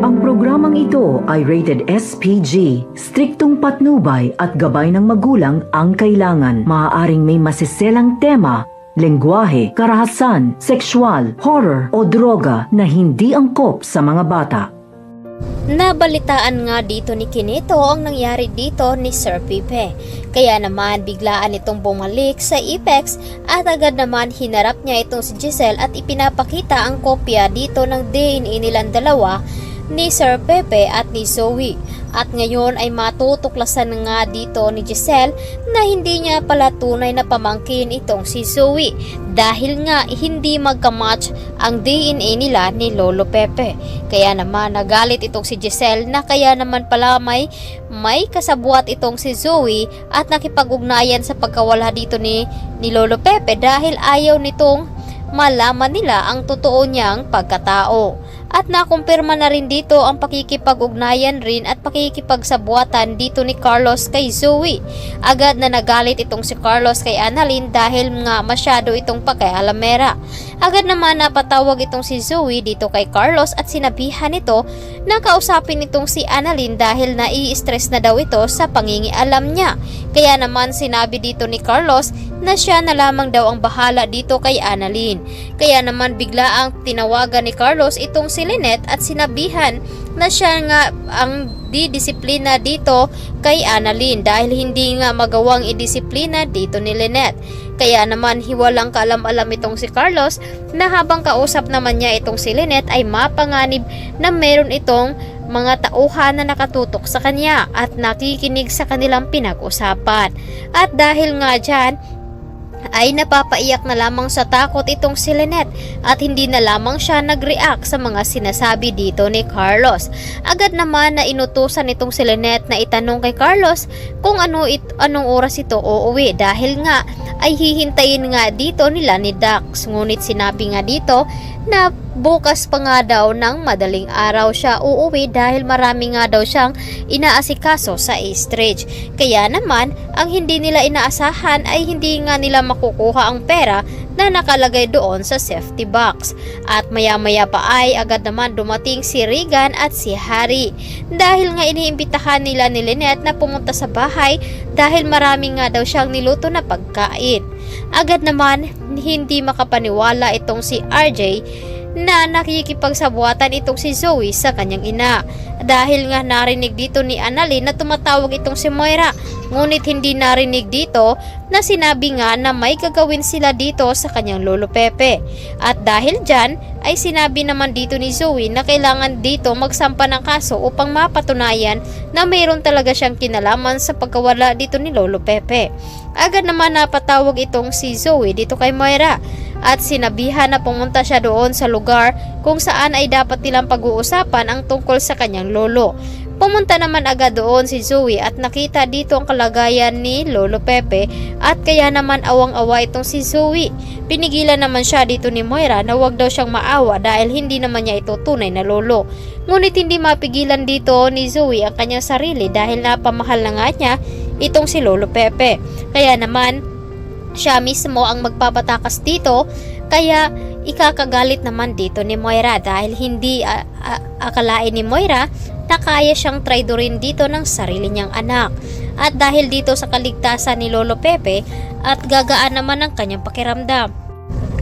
Ang programang ito ay rated SPG. Striktong patnubay at gabay ng magulang ang kailangan. Maaaring may masiselang tema, lengguwahe, karahasan, sexual, horror o droga na hindi angkop sa mga bata. Nabalitaan nga dito ni Kinito ang nangyari dito ni Sir Pepe. Kaya naman biglaan itong bumalik sa Apex at agad naman hinarap niya itong si Giselle at ipinapakita ang kopya dito ng DNA nilang dalawa ni Sir Pepe at ni Zoe. At ngayon ay matutuklasan nga dito ni Giselle na hindi niya pala tunay na pamangkin itong si Zoe dahil nga hindi magkamatch ang DNA nila ni Lolo Pepe. Kaya naman nagalit itong si Giselle na kaya naman pala may kasabwat itong si Zoe at nakipag-ugnayan sa pagkawala dito ni Lolo Pepe dahil ayaw nitong malaman nila ang totoo niyang pagkatao. At nakumpirma na rin dito ang pakikipag-ugnayan rin at pakikipagsabuatan dito ni Carlos kay Zoe. Agad na nagalit itong si Carlos kay Annalyn dahil nga masyado itong pakialamera. Agad naman napatawag itong si Zoe dito kay Carlos at sinabihan ito na kausapin itong si Annalyn dahil nai-stress na daw ito sa pangingialam niya. Kaya naman sinabi dito ni Carlos na siya na lamang daw ang bahala dito kay Annalyn. Kaya naman bigla ang tinawagan ni Carlos itong si Lynette at sinabihan na siya nga ang didisiplina dito kay Annalyn dahil hindi nga magawang idisiplina dito ni Lynette. Kaya naman hiwalang kaalam-alam itong si Carlos na habang kausap naman niya itong si Lynette ay mapanganib na meron itong mga tauhan na nakatutok sa kanya at nakikinig sa kanilang pinag-usapan. At dahil nga dyan ay napapaiyak na lamang sa takot itong si Lynette at hindi na lamang siya nag-react sa mga sinasabi dito ni Carlos. Agad naman na inutusan itong si Lynette na itanong kay Carlos kung anong oras ito uuwi dahil nga ay hihintayin nga dito nila ni Dax. Ngunit sinabi nga dito na bukas pa nga daw ng madaling araw siya uuwi dahil marami nga daw siyang inaasikaso sa Eastridge. Kaya naman ang hindi nila inaasahan ay hindi nga nila makukuha ang pera na nakalagay doon sa safety box. At maya-maya pa ay agad naman dumating si Regan at si Harry dahil nga iniimbitahan nila ni Lynette na pumunta sa bahay dahil marami nga daw siyang niluto na pagkain. Agad naman hindi makapaniwala itong si RJ na nakikipagsabuatan itong si Zoe sa kanyang ina dahil nga narinig dito ni Annalyn na tumatawag itong si Moira. Ngunit hindi narinig dito na sinabi nga na may gagawin sila dito sa kanyang Lolo Pepe. At dahil dyan ay sinabi naman dito ni Zoe na kailangan dito magsampa ng kaso upang mapatunayan na mayroon talaga siyang kinalaman sa pagkawala dito ni Lolo Pepe. Agad naman napatawag itong si Zoe dito kay Moira at sinabihan na pumunta siya doon sa lugar kung saan ay dapat nilang pag-uusapan ang tungkol sa kanyang lolo. Pumunta naman agad doon si Zoe at nakita dito ang kalagayan ni Lolo Pepe at kaya naman awang-awa itong si Zoe. Pinigilan naman siya dito ni Moira na wag daw siyang maawa dahil hindi naman niya ito tunay na lolo. Ngunit hindi mapigilan dito ni Zoe ang kanyang sarili dahil napamahal na nga niya itong si Lolo Pepe. Kaya naman siya mismo ang magpapatakas dito kaya ikakagalit naman dito ni Moira dahil hindi akalain ni Moira na kaya siyang traidorin dito ng sarili niyang anak. At dahil dito sa kaligtasan ni Lolo Pepe at gagaan naman ang kanyang pakiramdam.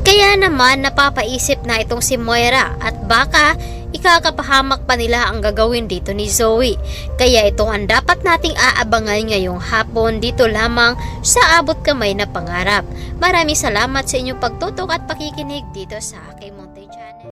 Kaya naman napapaisip na itong si Moira at baka ikakapahamak pa nila ang gagawin dito ni Zoe. Kaya ito ang dapat nating aabangan ngayong hapon dito lamang sa Abot Kamay na Pangarap. Maraming salamat sa inyong pagtutok at pakikinig dito sa aking